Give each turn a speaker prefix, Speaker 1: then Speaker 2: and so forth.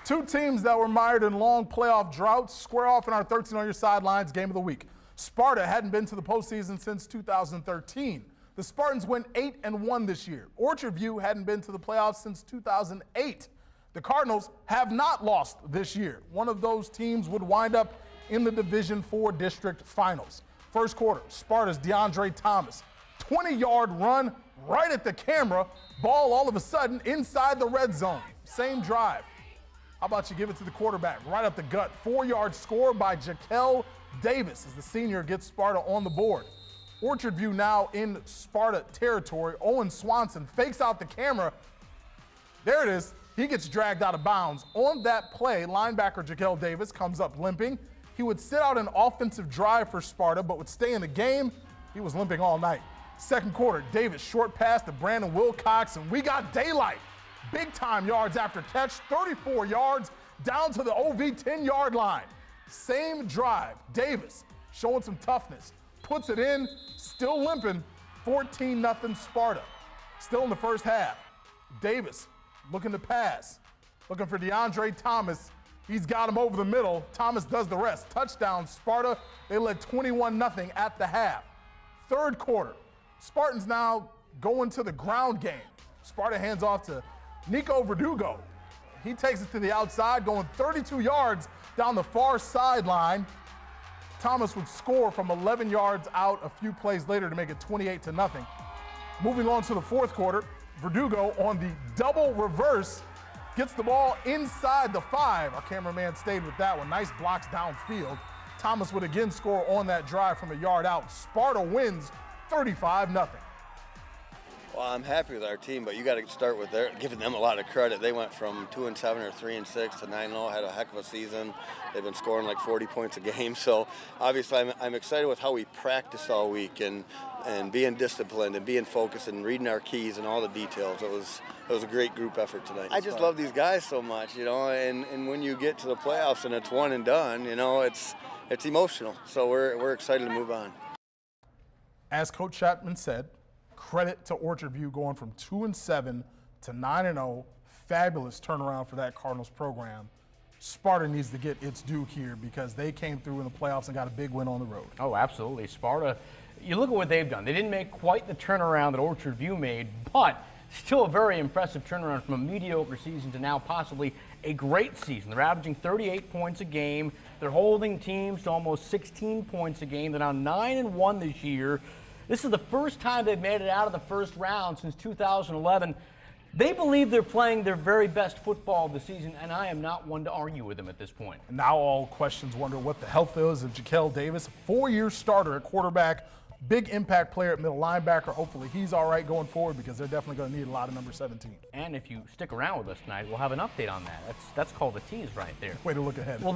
Speaker 1: Two teams that were mired in long playoff droughts square off in our 13 on Your Sidelines game of the week. Sparta hadn't been to the postseason since 2013. The Spartans went 8-1 this year. Orchard View hadn't been to the playoffs since 2008. The Cardinals have not lost this year. One of those teams would wind up in the Division IV district finals. First quarter, Sparta's DeAndre Thomas, 20-yard run right at the camera, ball all of a sudden inside the red zone. Same drive. How about you give it to the quarterback right up the gut? 4-yard score by Jaquel Davis as the senior gets Sparta on the board. Orchard View now in Sparta territory. Owen Swanson fakes out the camera. There it is. He gets dragged out of bounds. On that play, linebacker Jaquel Davis comes up limping. He would sit out an offensive drive for Sparta, but would stay in the game. He was limping all night. Second quarter, Davis short pass to Brandon Wilcox, and we got daylight. Big time yards after catch, 34 yards down to the OV 10-yard line. Same drive, Davis showing some toughness, puts it in, still limping, 14-0 Sparta. Still in the first half. Davis looking to pass, looking for DeAndre Thomas. He's got him over the middle. Thomas does the rest. Touchdown, Sparta. They led 21-0 at the half. Third quarter, Spartans now going to the ground game. Sparta hands off to Nico Verdugo. He takes it to the outside, going 32 yards down the far sideline. Thomas would score from 11 yards out a few plays later to make it 28-0. Moving on to the fourth quarter, Verdugo on the double reverse gets the ball inside the 5. Our cameraman stayed with that one. Nice blocks downfield. Thomas would again score on that drive from a yard out. Sparta wins 35-0.
Speaker 2: Well, I'm happy with our team, but you got to start with giving them a lot of credit. They went from 2-7 or 3-6 to 9-0, had a heck of a season. They've been scoring like 40 points a game. So obviously I'm excited with how we practiced all week and being disciplined and being focused and reading our keys and all the details. It was a great group effort tonight. I just love these guys so much, and when you get to the playoffs and it's one and done, it's emotional. So we're excited to move on.
Speaker 1: As Coach Chapman said, credit to Orchard View going from 2-7 to 9-0. Fabulous turnaround for that Cardinals program. Sparta needs to get its due here because they came through in the playoffs and got a big win on the road.
Speaker 3: Oh, absolutely. Sparta, you look at what they've done. They didn't make quite the turnaround that Orchard View made, but still a very impressive turnaround from a mediocre season to now possibly a great season. They're averaging 38 points a game. They're holding teams to almost 16 points a game. They're now 9-1 this year. This is the first time they've made it out of the first round since 2011. They believe they're playing their very best football of the season, and I am not one to argue with them at this point.
Speaker 1: And now all questions wonder what the health is of Jaquel Davis, 4-year starter at quarterback, big impact player at middle linebacker. Hopefully he's all right going forward because they're definitely going to need a lot of number 17.
Speaker 3: And if you stick around with us tonight, we'll have an update on that. That's called a tease right there.
Speaker 1: Way to look ahead.
Speaker 3: Well,